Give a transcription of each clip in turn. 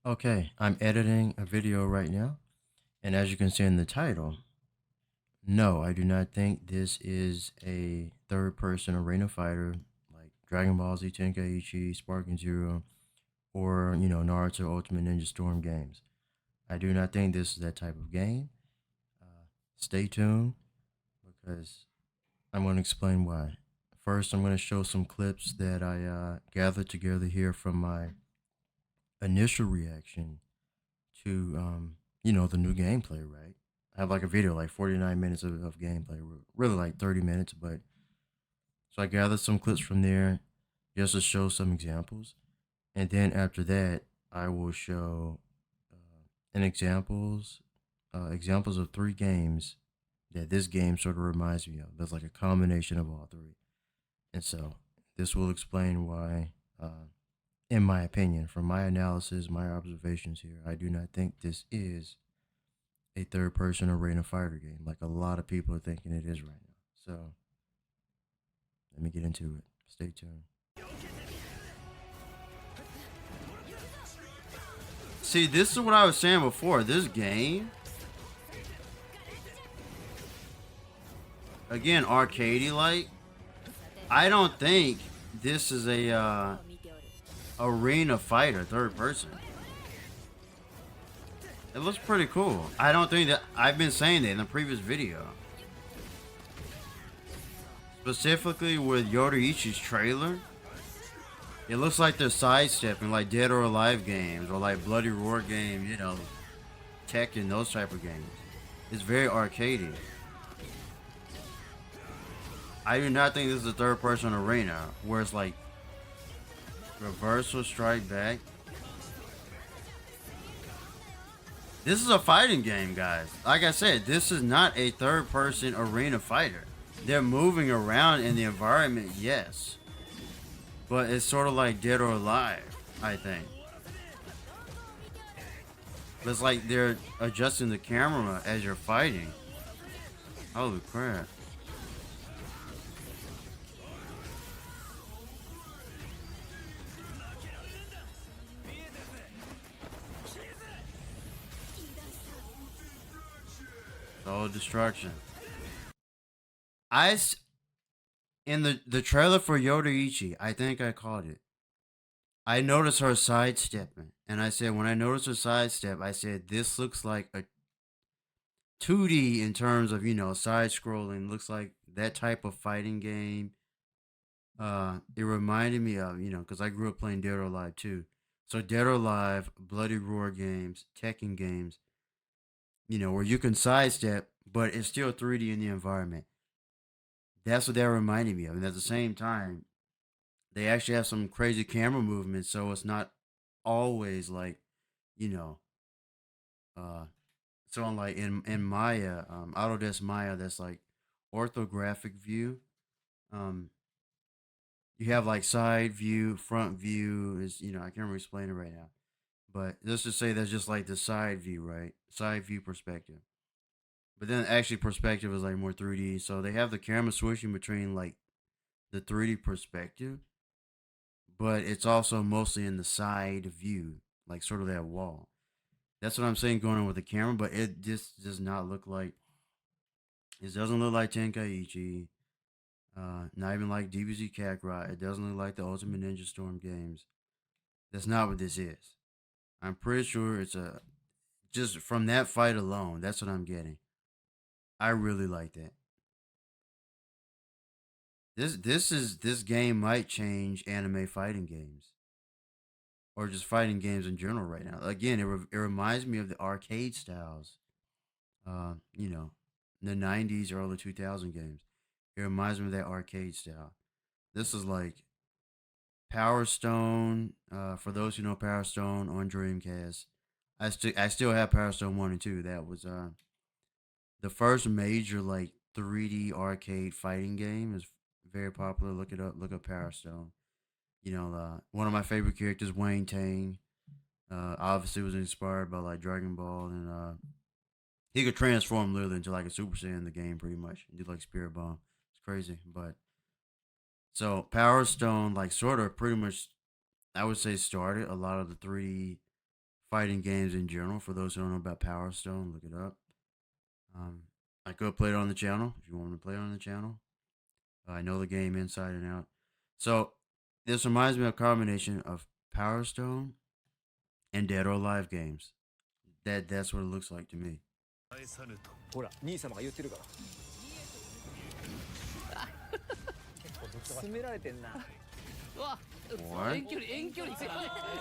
Okay, I'm editing a video right now, and as you can see in the title, no, I do not think this is a third person arena fighter like Dragon Ball Z Tenkaichi, Sparking Zero, or, Naruto Ultimate Ninja Storm games. I do not think this is that type of game. Uh, Stay tuned because I'm going to explain why. First, I'm going to show some clips that I gathered together here from my initial reaction to the new gameplay, right? I have like a video like 49 minutes of gameplay, really like 30 minutes, but so I gathered some clips from there just to show some examples, and then after that I will show an examples of three games that this game sort of reminds me of. There's like a combination of all three, and so this will explain why, in my opinion, from my analysis, my observations here, I do not think this is a third person arena fighter game like a lot of people are thinking it is right now. So let me get into it. Stay tuned. See, this is what I was saying before. This game, again, arcadey like. I don't think this is a arena fighter third person. It looks pretty cool. I don't think that I've been saying that in the previous video. Specifically with Yoruichi's trailer, it looks like they're sidestepping like Dead or Alive games or like Bloody Roar games, Tekken, those type of games. It's very arcadey. I do not think this is a third person arena where it's like reversal strike back. This is a fighting game, guys. Like I said, this is not a third person arena fighter. They're moving around in the environment, yes. But it's sort of like Dead or Alive, I think. It's like they're adjusting the camera as you're fighting. Holy crap. Total destruction. In the trailer for Yoruichi, I think I called it. I noticed her sidestepping, and I said when I noticed her sidestep, I said this looks like a 2D in terms of side scrolling. Looks like that type of fighting game. It reminded me of because I grew up playing Dead or Alive too. So Dead or Alive, Bloody Roar games, Tekken games, where you can sidestep, but it's still 3D in the environment. That's what that reminded me of. And at the same time, they actually have some crazy camera movements, so it's not always like, you know, uh so on like in Maya, Autodesk Maya, that's like orthographic view. Um you have like side view, front view is I can't really explain it right now. But let's just say that's just like the side view, right? Side view perspective. But then actually perspective is like more 3D. So they have the camera switching between like the 3D perspective, but it's also mostly in the side view, like sort of that wall. That's what I'm saying going on with the camera, but it just does not look like it doesn't look like Tenkaichi. Not even like DBZ Kakarot. It doesn't look like the Ultimate Ninja Storm games. That's not what this is. I'm pretty sure it's a just from that fight alone. That's what I'm getting. I really like that. This game might change anime fighting games or just fighting games in general right now. Again, it reminds me of the arcade styles. Uh, you know, the '90s, early 2000 games. It reminds me of that arcade style. This is like Power Stone. For those who know Power Stone on Dreamcast, I still have Power Stone 1 and 2. That was the first major like 3D arcade fighting game. Is very popular. Look it up. Look up Power Stone. One of my favorite characters, Wayne Tang. Obviously was inspired by like Dragon Ball, and he could transform literally into like a Super Saiyan in the game, pretty much, and do like Spirit Bomb. It's crazy, but so Power Stone, like sort of, pretty much, I would say started a lot of the 3D fighting games in general. For those who don't know about Power Stone, look it up. Um, I could play it on the channel if you want me to play it on the channel. I know the game inside and out. So this reminds me of a combination of Power Stone and Dead or Alive games. That's what it looks like to me. ほら兄様が言ってるから結構進められてんなうわ What? 遠距離遠距離強い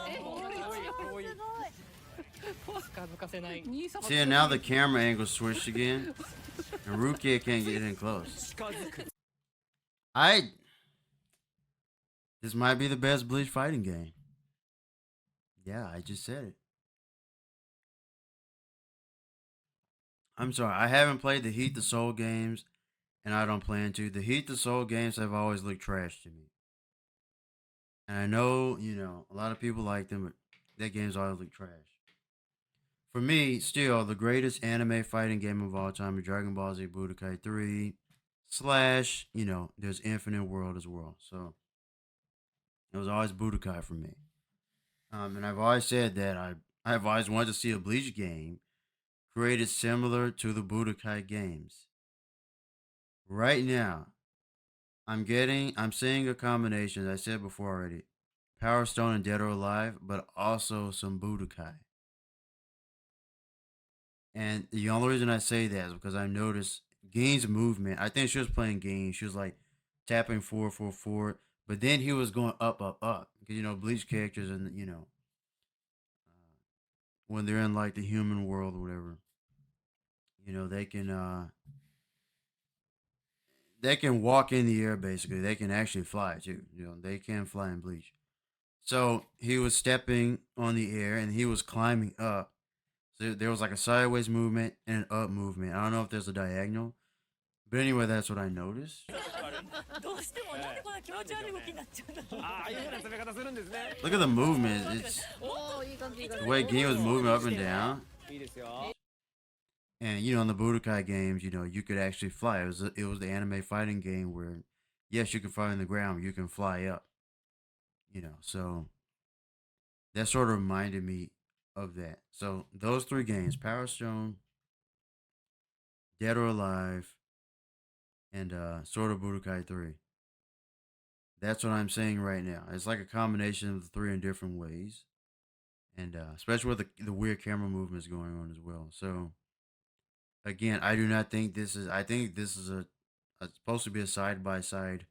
遠距離強い近づかせない兄様 See, now the camera angle switched again, and Rukia can't get in close. 近づく This might be the best Bleach fighting game. Yeah, I just said it. I'm sorry, I haven't played the Heat the Soul games, and I don't plan to. The Heat the Soul games have always looked trash to me. And I know, a lot of people like them, but that game's always looked trash. For me, still, the greatest anime fighting game of all time is Dragon Ball Z Budokai 3 / there's Infinite World as well. So, it was always Budokai for me. And I've always said that I've always wanted to see a Bleach game created similar to the Budokai games. Right now, I'm seeing a combination, as I said before already, Power Stone and Dead or Alive, but also some Budokai. And the only reason I say that is because I noticed Gein's movement. I think she was playing Gein. She was like tapping forward, forward, forward. But then he was going up, up, up. Because, Bleach characters and, when they're in like the human world or whatever, they can walk in the air basically. They can actually fly too. They can fly in Bleach. So he was stepping on the air and he was climbing up. So there was like a sideways movement and an up movement. I don't know if there's a diagonal, but anyway, that's what I noticed. どうしてもなんでこんな気持ち悪い動きになっちゃうんだろう。ああいう風な攻め方するんですね Look at the movement. It's おおいい感じいい感 the じ way Gin was moving up and down. いいですよ And in the Budokai games, you could actually fly. It was the anime fighting game where, yes, you can fly on the ground, but you can fly up. So that sort of reminded me of that. So those three games, Power Stone, Dead or Alive, and Sword of Budokai 3. That's what I'm saying right now. It's like a combination of the three in different ways. And especially with the weird camera movements going on as well. So again, I do not think I think this is a supposed to be a side by side,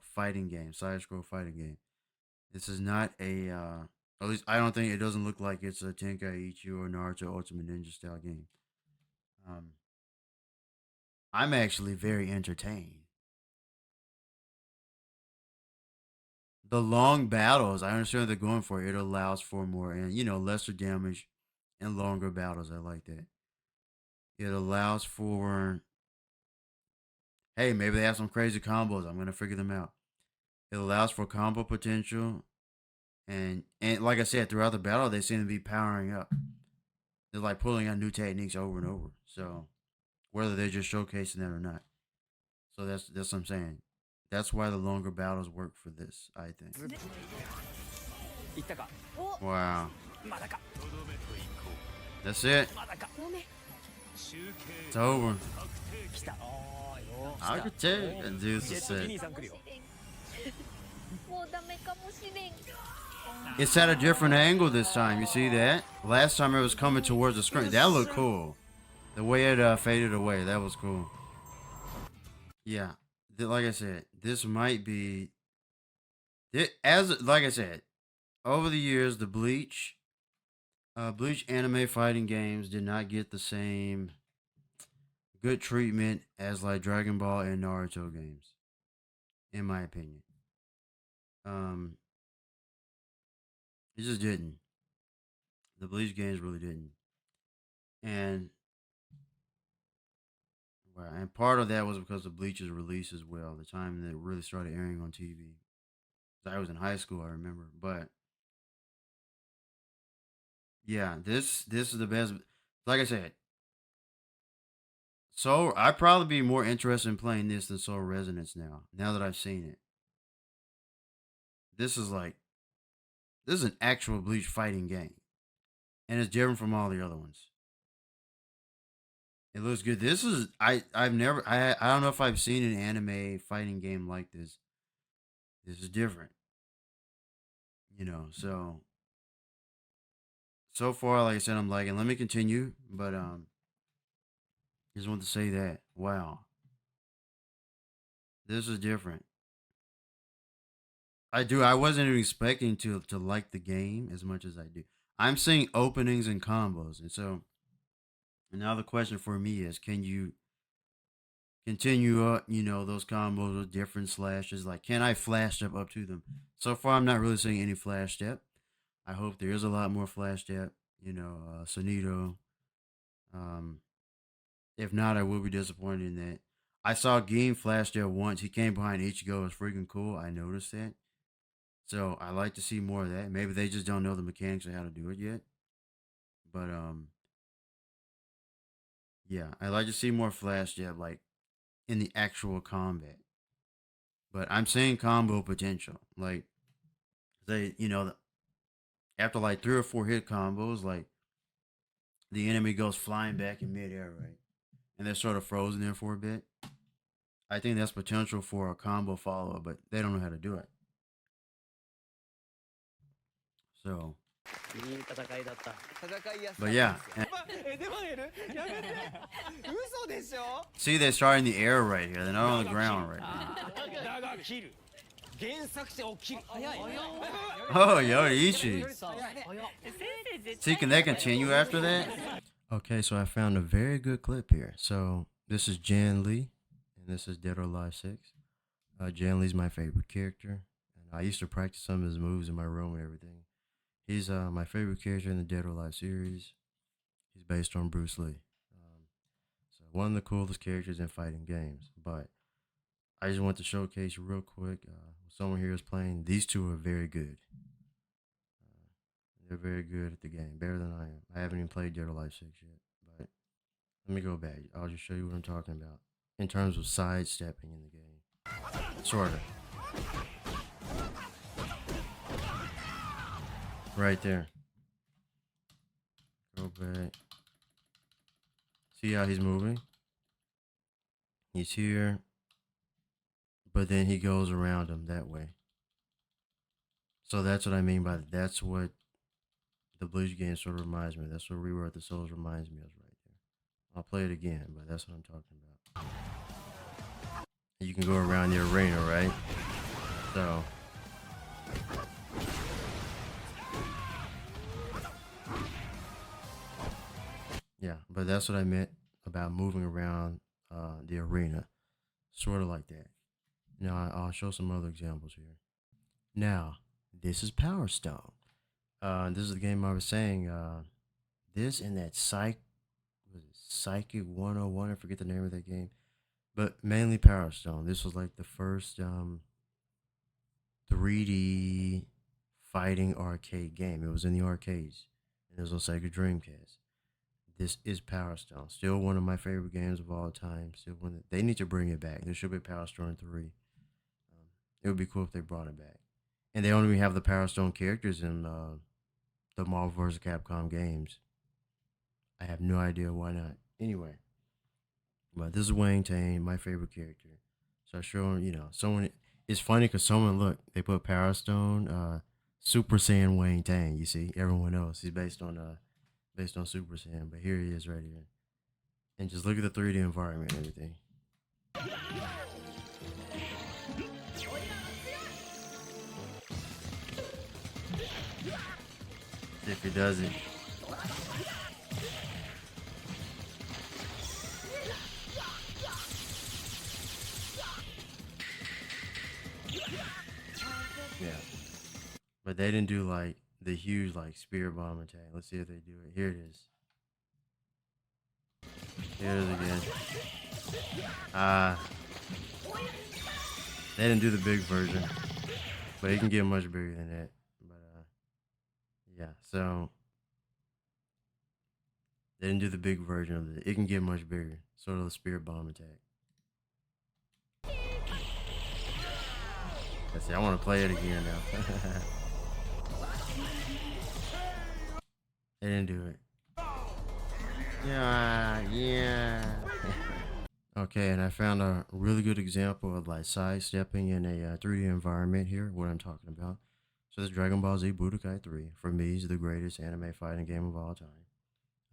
fighting game, side scroll fighting game. This is not at least I don't think it doesn't look like it's a Tenkaichi or Naruto Ultimate Ninja style game. Um, I'm actually very entertained. The long battles, I understand what they're going for. It allows for more and lesser damage and longer battles. I like that. It allows for hey, maybe they have some crazy combos. I'm gonna figure them out. It allows for combo potential, and like I said, throughout the battle, they seem to be powering up. They're like pulling out new techniques over and over. So whether they're just showcasing that or not, so that's what I'm saying. That's why the longer battles work for this, I think. いったか Wow, まだか that's it. まだか It's over. 来たああよ I could tell you that dude's ジェ a ット set. 兄さん来るよもうダメかもしれん。 It's at a different angle this time. You see that? Last time it was coming towards the screen. That looked cool. The way it faded away, that was cool. Yeah, like I said, this might be like I said, over the years, the Bleach anime fighting games did not get the same good treatment as like Dragon Ball and Naruto games, in my opinion. It just didn't. The Bleach games really didn't, and wow, and part of that was because of Bleach's release as well. The time that it really started airing on TV. I was in high school, I remember, but yeah, this is the best. Like I said, so I'd probably be more interested in playing this than Soul Resonance now. Now that I've seen it, this is an actual Bleach fighting game. and it's different from all the other ones. It looks good. This is I've never I don't know if I've seen an anime fighting game like this. This is different, you know. So far, like I said, I'm liking. Let me continue, but just want to say that wow, this is different. I wasn't even expecting to like the game as much as I do. I'm seeing openings and combos, and so and now the question for me is, can you continue up, you know, those combos with different slashes? Like, can I flash step up to them? So far, I'm not really seeing any flash step. I hope there is a lot more flash step. You know, Sonito. Um, if not, I will be disappointed in that. I saw Game flash step once. He came behind Ichigo. It's freaking cool. I noticed that. So I like to see more of that. Maybe they just don't know the mechanics of how to do it yet. But yeah, I like to see more flash jab like in the actual combat. But I'm seeing combo potential. Like they, you know, after like 3 or 4 hit combos, like the enemy goes flying back in midair, right? And they're sort of frozen there for a bit. I think that's potential for a combo follow up, but they don't know how to do it. So, いい戦いだった。戦いやすか but った yeah, ですよ。デバネルやめて嘘でしょ see, they're starting the air right here. They're not on the ground right now. だが切る原作者を切る早い Oh, Yoichi. 早い早い See, can they continue after that? Okay, so I found a very good clip here. So this is Jan Lee, and this is Dead or Alive 6. Jan Lee's my favorite character, and I used to practice some of his moves in my room and everything. He's my favorite character in the Dead or Alive series. He's based on Bruce Lee. So one of the coolest characters in fighting games. But I just want to showcase real quick. Someone here is playing. These two are very good. They're very good at the game, better than I am. I haven't even played Dead or Alive 6 yet. But let me go back. I'll just show you what I'm talking about in terms of sidestepping in the game. Sort of. Right there. Go back. See how he's moving? He's here. But then he goes around him that way. So that's what I mean by that. That's what the Bleach game sort of reminds me of. That's what Rebirth of the Souls reminds me of right there. I'll play it again, but that's what I'm talking about. You can go around the arena, right? So yeah, but that's what I meant about moving around the arena. Sort of like that. Now, I'll show some other examples here. Now, this is Power Stone. This is the game I was saying. This and that Psychic 101. I forget the name of that game. But mainly Power Stone. This was like the first 3D fighting arcade game. It was in the arcades. And it was on Sega Dreamcast. This is Power Stone. Still one of my favorite games of all time. Still one they need to bring it back. There should be Power Stone 3. It would be cool if they brought it back. And they only have the Power Stone characters in the Marvel vs. Capcom games. I have no idea why not. Anyway. But this is Wang Tang, my favorite character. So I show him, you know, someone. It's funny because someone, look, they put Power Stone, Super Saiyan Wang Tang. You see, everyone else. He's based on Super Saiyan. But here he is right here. And just look at the 3D environment and everything. If he does it. Yeah. But they didn't do like the huge like spear bomb attack. Let's see if they do it. Here it is. Here it is again. They didn't do the big version. But it can get much bigger than that. Yeah, so they didn't do the big version of it. It can get much bigger. Sort of the spirit bomb attack. Let's see, I want to play it again now. They didn't do it. Yeah. Okay, and I found a really good example of like sidestepping in a 3D environment here. What I'm talking about. So this Dragon Ball Z Budokai 3 for me is the greatest anime fighting game of all time.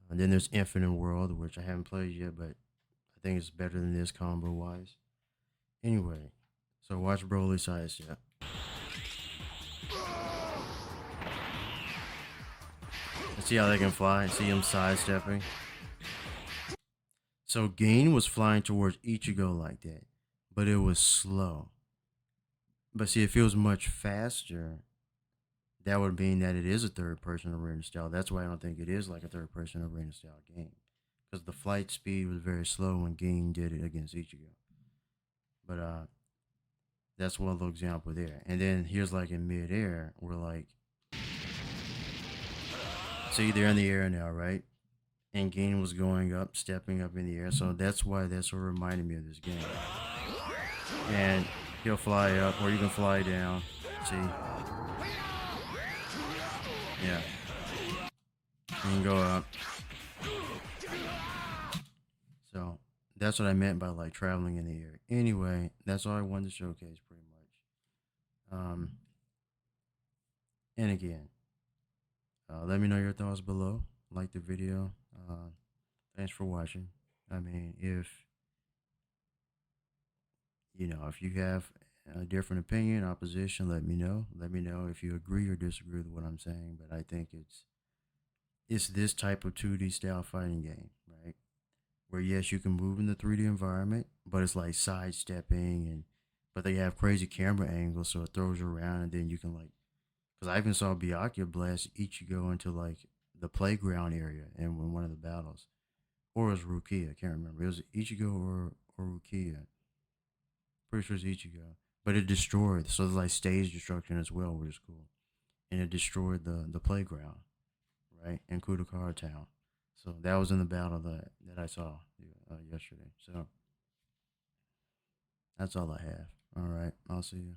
And then there's Infinite World, which I haven't played yet, but I think it's better than this combo wise. Anyway, so watch Broly sidestep. See how they can fly? See him sidestepping? So Gain was flying towards Ichigo like that, but it was slow. But see, if it was much faster, that would mean that it is a third person arena style. That's why I don't think it is like a third person arena style game. Because the flight speed was very slow when Gain did it against Ichigo. But that's one little example there. And then here's like in midair, we're like, see, they're in the air now, right? And Gain was going up, stepping up in the air. So that's why that sort of reminded me of this game. And he'll fly up, or you can fly down. See? Yeah. You can go up. So that's what I meant by like traveling in the air. Anyway, that's all I wanted to showcase pretty much. And again, let me know your thoughts below. Like the video. Thanks for watching. I mean, if you have a different opinion, opposition, let me know. Let me know if you agree or disagree with what I'm saying. But I think it's this type of 2D style fighting game, right? Where yes, you can move in the 3D environment, but it's like sidestepping but they have crazy camera angles, so it throws you around, and then you can like, because I even saw Byakuya blast Ichigo into like the playground area in one of the battles, or it was Rukia, I can't remember. It was Ichigo or Rukia. Pretty sure it's Ichigo, but it destroyed. So there's like stage destruction as well, which is cool, and it destroyed the playground, right, in Kudakara Town. So that was in the battle that I saw yesterday. So that's all I have. All right, I'll see you.